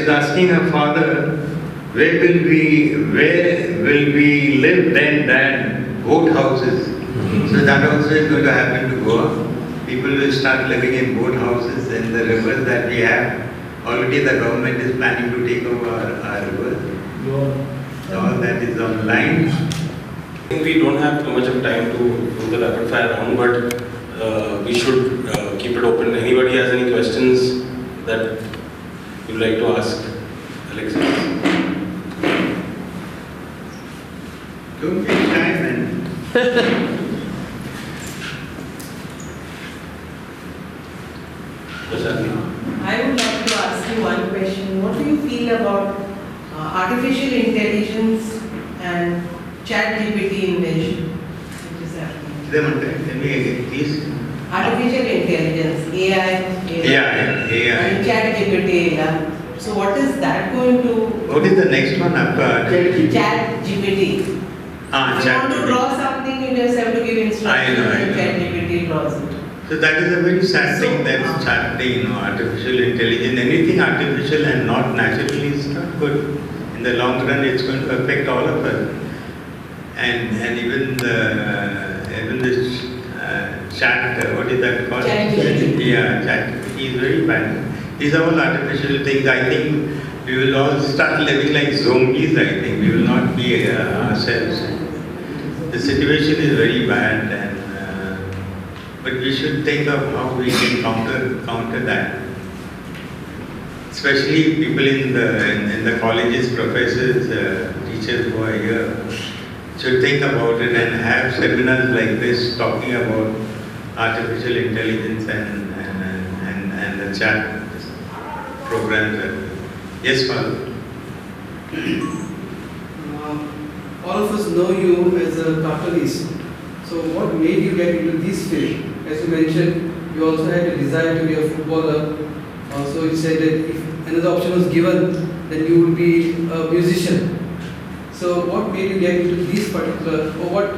asking her father, where will we live then, Dad? Boat houses. So that also is going to happen to Goa. People will start living in boat houses, and the rivers that we have, already the government is planning to take over our rivers. So all that is online. I think we don't have too much of time to do the rapid fire round, but we should keep it it open. Anybody has any questions that you'd like to ask Alexyz? Don't be shy, man. I would like to ask you one question. What do you feel about artificial intelligence and chat GPT invention, which is happening? Can we please? Artificial intelligence, AI, AI. and chat GPT. So what is that going to? What is the next one after? Chat GPT. If you Chat want to GPT. draw something, you just have to give instructions I and know. chat GPT draws it. So that is a very sad thing, that's chatting, artificial intelligence. Anything artificial and not natural is not good. In the long run, it's going to affect all of us. And even this chat, what is that called? ChatGPT. Yeah, chat is very bad. These are all artificial things. I think we will all start living like zombies, I think. We will not be ourselves. The situation is very bad, but we should think of how we can counter that. Especially people in the colleges, professors, teachers who are here, should think about it and have seminars like this talking about artificial intelligence and the chat programs. Yes, Father. All of us know you as a cartoonist. So what made you get into this field? As you mentioned, you also had a desire to be a footballer. Also, you said that if another option was given, then you would be a musician. So what made you get into this particular, or what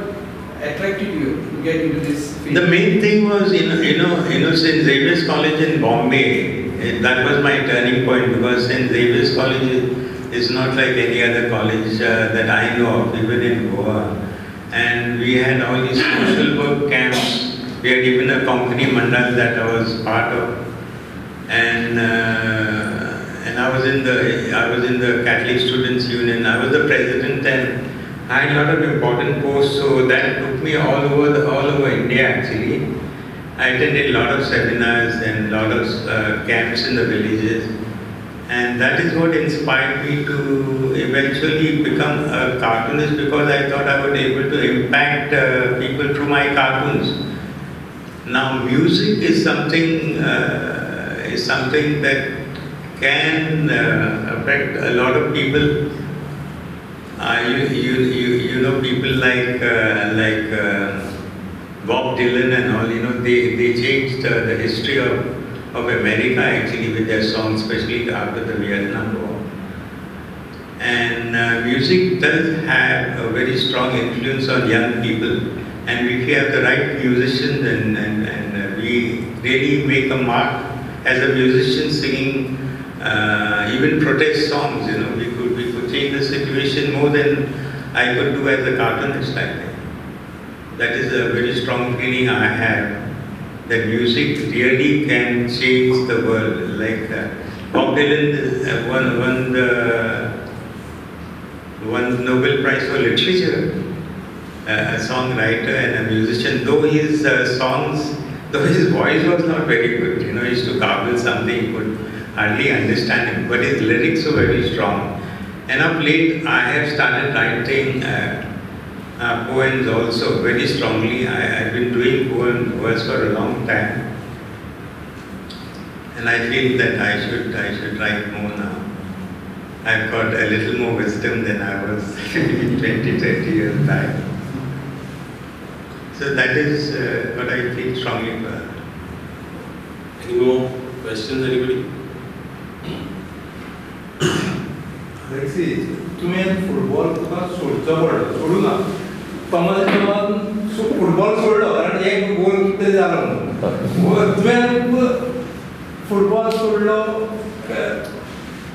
attracted you to get into this field? The main thing was, St. Xavier's College in Bombay, that was my turning point, because St. Xavier's College is not like any other college that I know of, even in Goa. And we had all these social work camps. We had even a company mandal that I was part of. And I was in the Catholic Students Union. I was the president, and I had a lot of important posts. So that took me all over India actually. I attended a lot of seminars and a lot of camps in the villages, and that is what inspired me to eventually become a cartoonist, because I thought I would be able to impact people through my cartoons. Now, music is something that can affect a lot of people. You know people like Bob Dylan and all. They changed the history of America actually with their songs, especially after the Vietnam War. And music does have a very strong influence on young people. And if we have the right musicians and we really make a mark as a musician singing even protest songs, we could change the situation more than I could do as a cartoonist, I think. That is a very strong feeling I have, that music really can change the world. Like Bob Dylan won the Nobel Prize for Literature, a songwriter and a musician. Though his voice was not very good, he used to garble something, you could hardly understand him, but his lyrics were very strong. And of late, I have started writing poems also very strongly. I've been doing poems for a long time, and I feel that I should write more now. I've got a little more wisdom than I was 20, 30 years back. So that is what I feel strongly for. Any more questions, anybody? Alexyz, तुम्ही football तुका सोडचो पडलो, सोडू ना. समज football सोडलो कारण एक गोल कितें जालो म्हणून. तुवें फुटबॉल सोडलो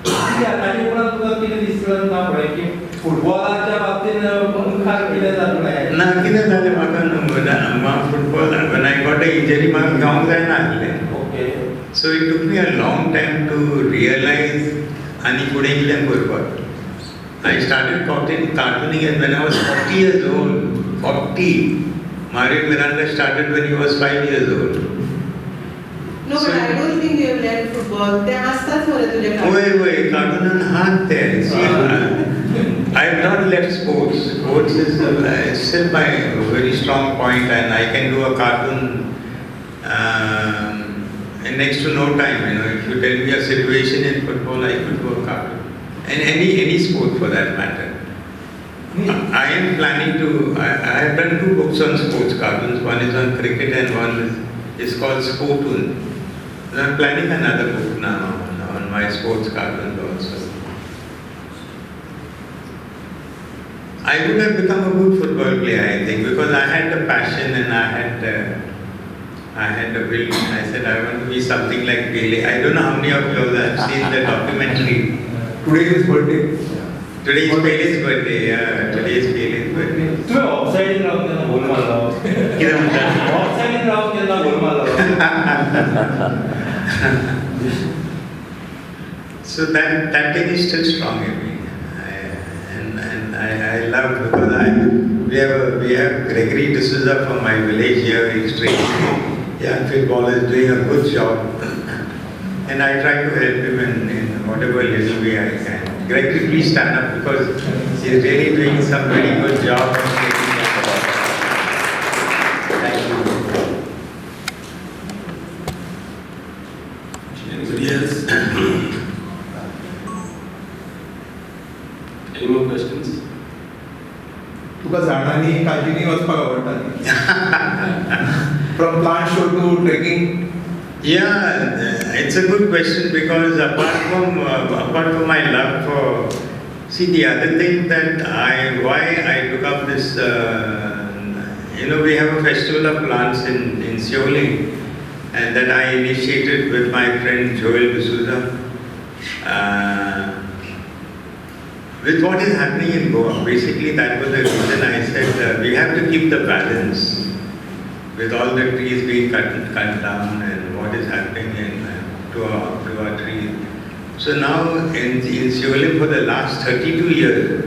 आतांच्या कोणाक तुका कितें दिसलें ना पळय की फुटबॉलाच्या बाबतींत मुखार कितें जातलें? ना कितें जालें म्हाका football when I got an injury म्हाका घेवंक जायना आसलें. Okay. So it took me a long time to realize आनी फुडें कितें करपाक. I started cartooning when I was 40 years old. 40. Mario Miranda started when he was 5 years old. No, but I don't think you have left football. They asked us for it. Wait, cartoon haat there. See, I have not left sports. Sports is still my very strong point, and I can do a cartoon in next to no time. If you tell me a situation in football, I could do a cartoon, and any sport for that matter. I am planning to. I have done 2 books on sports cartoons. One is on cricket, and one is called Sportoon. I am planning another book now on my sports cartoons also. I would have become a good football player, I think, because I had the passion and I had the will. I said I want to be something like Pele. I don't know how many of you have seen the documentary. Today is birthday. Today is Pele's birthday. Yeah, today is Pele's birthday. तुम्हें offside round के ना गोल मारा किधर मतलब? Offside round के ना गोल मारा So that thing is still strong in me, and I love because we have Gregory D'Souza from my village here. He's training young footballers, doing a good job, and I try to help him in whatever little way I can. Gregory, please stand up because he's really doing some very good job. Thank you. Anybody else? Any more questions? तुका झाडांनी काजीनी वचपाक आवडटा From plant show to trekking. Yeah, it's a good question because apart from my love for, see the other thing that why I took up this, we have a festival of plants in Seoul, and that I initiated with my friend Joel D'Souza. With what is happening in Goa, basically that was the reason I said we have to keep the balance with all the trees being cut down and what is happening to our trees. So now in Seoul for the last 32 years,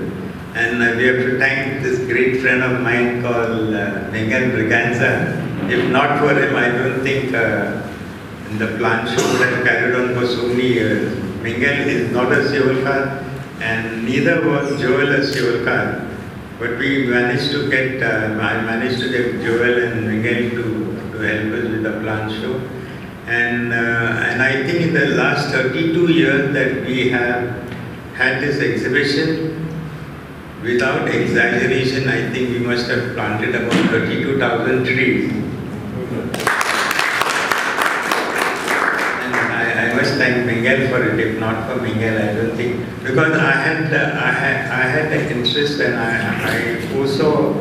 and we have to thank this great friend of mine called Miguel Braganza. If not for him, I don't think the plant show would have carried on for so many years. Miguel is not a Seoulkar, and neither was Joel a Seoulkar. But we managed to get, I managed to get Joel and Miguel to help us with the plant show. And I think in the last 32 years that we have had this exhibition, without exaggeration, I think we must have planted about 32,000 trees. And I must thank Miguel for it. If not for Miguel, I don't think, because I had the interest and I foresaw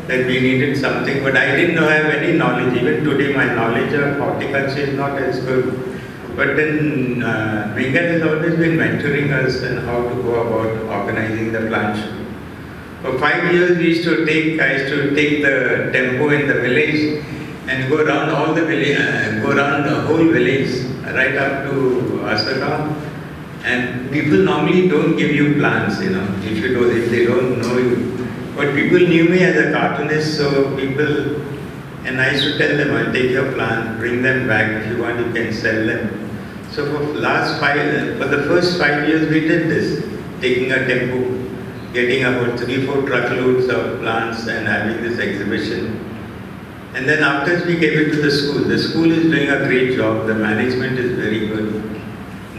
that we needed something, but I didn't have any knowledge. Even today, my knowledge of horticulture is not as good. But then Miguel has always been mentoring us on how to go about organizing the plant show. For 5 years, I used to take the tempo in the village and go around all the village, go around the whole village, right up to Asagam. And people normally don't give you plants, if they don't know you. But people knew me as a cartoonist, so people, and I used to tell them, I'll take your plant, bring them back. If you want, you can sell them. So for the first 5 years, we did this, taking a tempo, getting about 3-4 truckloads of plants and having this exhibition. And then after we gave it to the school. The school is doing a great job. The management is very good.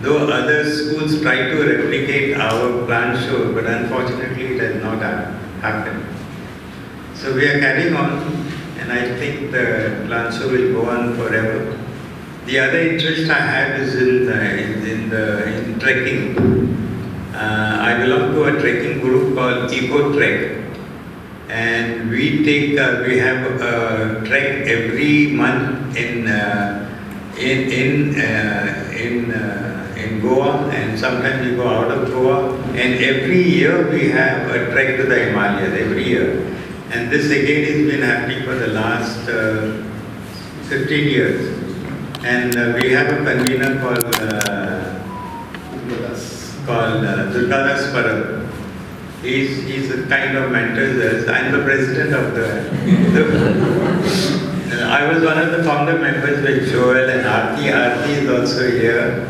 Though other schools try to replicate our plant show, but unfortunately it has not happened. So we are carrying on, and I think the plant show will go on forever. The other interest I have is in trekking. I belong to a trekking group called Eco Trek, and we have a trek every month in Goa, and sometimes we go out of Goa. And every year we have a trek to the Himalayas every year, and this again has been happening for the last 15 years. And we have a convener called Durgadas Parab. He's a kind of mentors us. I'm the president of I was one of the founder members with Joel and Aarti. Aarti is also here.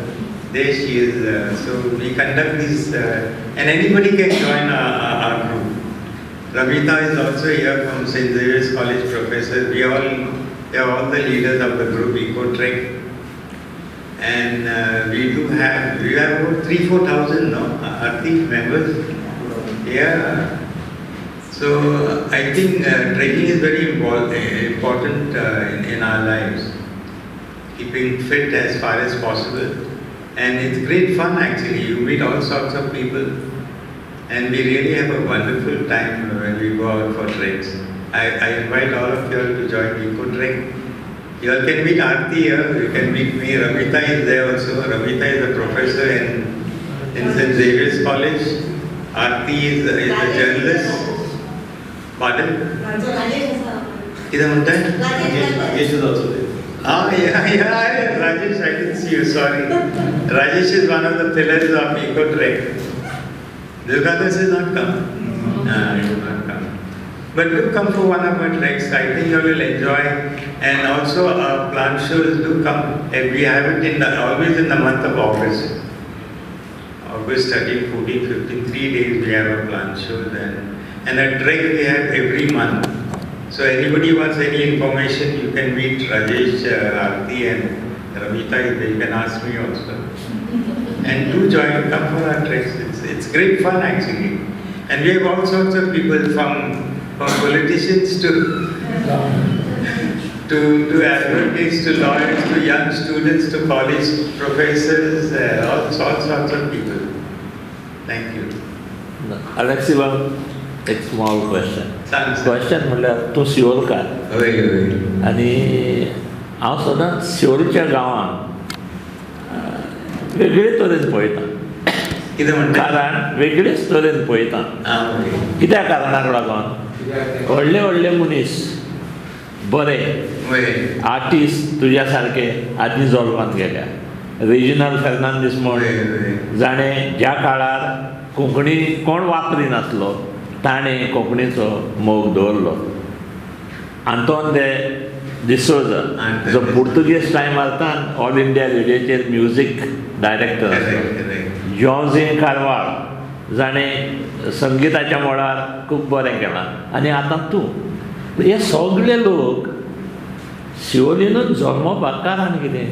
There she is. So we conduct these, and anybody can join our group. Ravita is also here from St. Xavier's College, professor. They are all the leaders of the group EcoTrek. And we have about 3,000-4,000 Aarti members. Yeah. So I think trekking is very important in our lives. Keeping fit as far as possible. And it's great fun actually. You meet all sorts of people. And we really have a wonderful time when we go out for treks. I invite all of you all to join EcoTrek. You all can meet Aarti here, you can meet me. Ravita is there also. Ravita is a professor in St. Xavier's College. Aarti is a journalist. Pardon? Is Rajesh is also there. Oh, yeah, Rajesh, I can see you, sorry. Rajesh is one of the pillars of EcoTrek. Durgadas has not come. He will not come. But do come for one of our treks. I think you will enjoy. And also our plant shows do come. And we have it always in the month of August. August 13, 14, 15, 3 days we have a plant show. And a trek we have every month. So anybody wants any information, you can meet Rajesh, Aarti and Ravita. You can ask me also. And do join, come for our treks. It's great fun actually. And we have all sorts of people from politicians to advocates, to lawyers, to young students, to college professors, all sorts of people. Thank you. Alexyz, एक small question. सांग. Question म्हणल्यार तूं शिवोलकार आनी हांव सदांच शिवोलच्या गांवांत वेगळे तरेन पळयतां. कितें म्हणटा? कारण वेगळेच तरेन पळयतां. कित्या कारणाक लागून व्हडले व्हडले मनीस बरे आर्टिस्ट तुज्या सारके आदीं जल्माक गेल्या. रेजिनाल्ड फेर्नांदीस म्हण जाणें ज्या काळार कोंकणी कोण वापरिनासलो ताणें कोंकणीचो मोग दवरलो. आंतोन दे डिसोजा जो पुर्तुगेज टायमारतान ऑल इंडिया रेडिओचेर म्युजीक डायरेक्टर आसलो. जॉर्जे कारवाळ जाणें संगीताच्या मळार खूब बरें केलां. आनी आतां तूं हे सगळे लोक शिवोलीनूच जल्मोवपाक कारण कितें?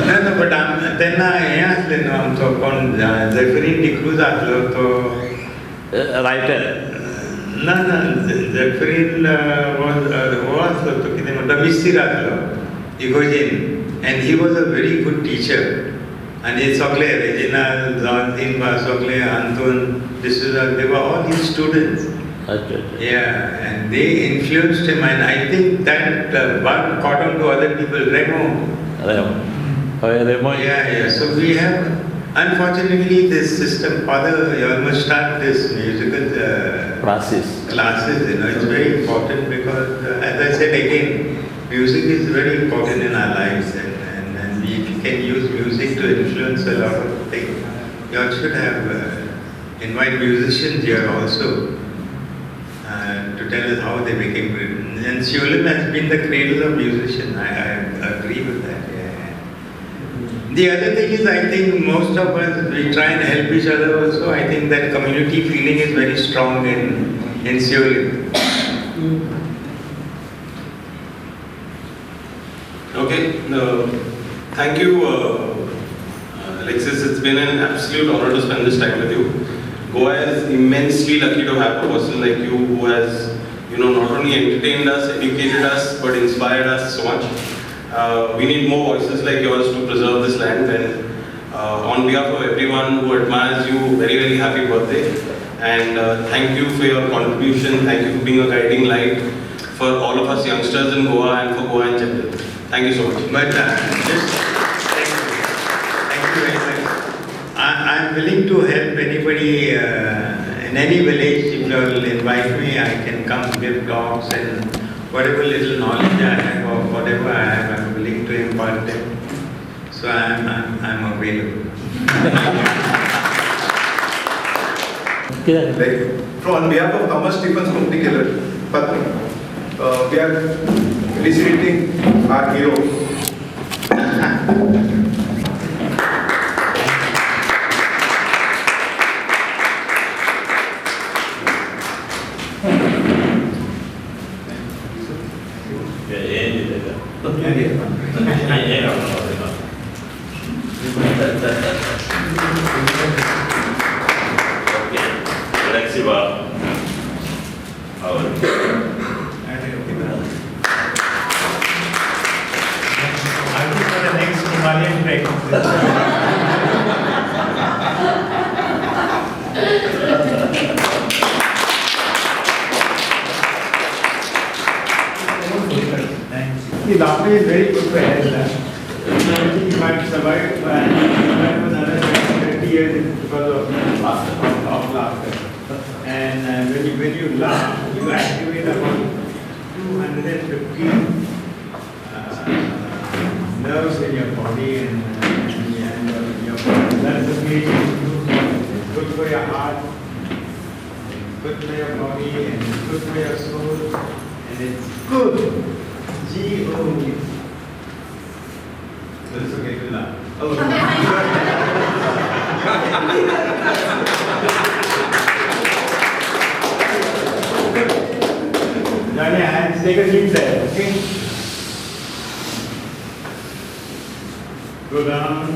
ना बट तेन्ना हें आसलें न्हू आमचो कोण झॅफरीन डिक्रूज आसलो तो रायटर. ना झॅफरीन हो आसलो तो कितें म्हणटा मिस्तीर आसलो इगोजेन. And he was a very good teacher. आनी सगळे रेजिनाल्ड जॉर्जीन बा सगळे Anton D'Souza they were all his students. Yeah, and they influenced him, and I think that bug caught on to other people. Remo. Yeah. So we have, unfortunately, this system. Father, you all must start this musical classes. It's very important because, as I said again, music is very important in our lives, and we can use music to influence a lot of things. You all should have invite musicians here also. To tell us how they became great. And Shivalim has been the cradle of musicians. I agree with that. Yeah. The other thing is, I think most of us, we try and help each other also. I think that community feeling is very strong in Shivalim. Okay. Thank you, Alexyz. It's been an absolute honor to spend this time with you. Goa is immensely lucky to have a person like you who has, not only entertained us, educated us, but inspired us so much. We need more voices like yours to preserve this land. And on behalf of everyone who admires you, very, very happy birthday. And thank you for your contribution. Thank you for being a guiding light for all of us youngsters in Goa and for Goa in general. Thank you so much. But thank you very much. I'm willing to help anybody in any village. If you will invite me, I can come give talks and whatever little knowledge I have or whatever I have, I'm willing to impart them. So I'm available. कित्याक? Like, on behalf of Thomas Stephens Company Keller, we are felicitating our hero. Alexyz, I'm for the next Himalayan trek. The doctor is very good for health. He might survive another 20 years because of laughter. And when you laugh, you activate about 250 nerves in your body and your blood circulation. It's good for your heart, it's good for your body, and it's good for your soul, and it's good. G-O-D. That's okay to laugh. Oh. Join your hands, take a deep breath, okay? Go down.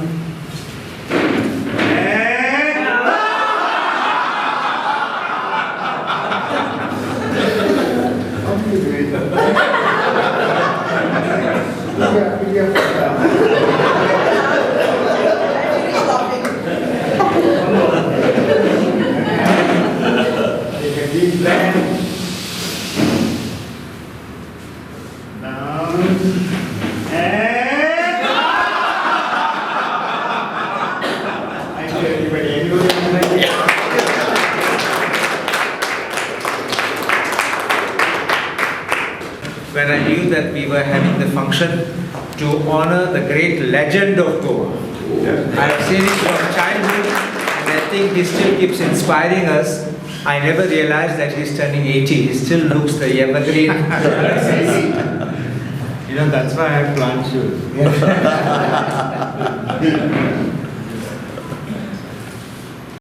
Take a deep breath. Down. Thank you, everybody. Anybody? When I knew that we were having the function to honor the great legend of Goa. I have seen it from childhood and I think he still keeps inspiring us. I never realized that he's turning 80. He still looks the evergreen. You know, that's why I plant shoes.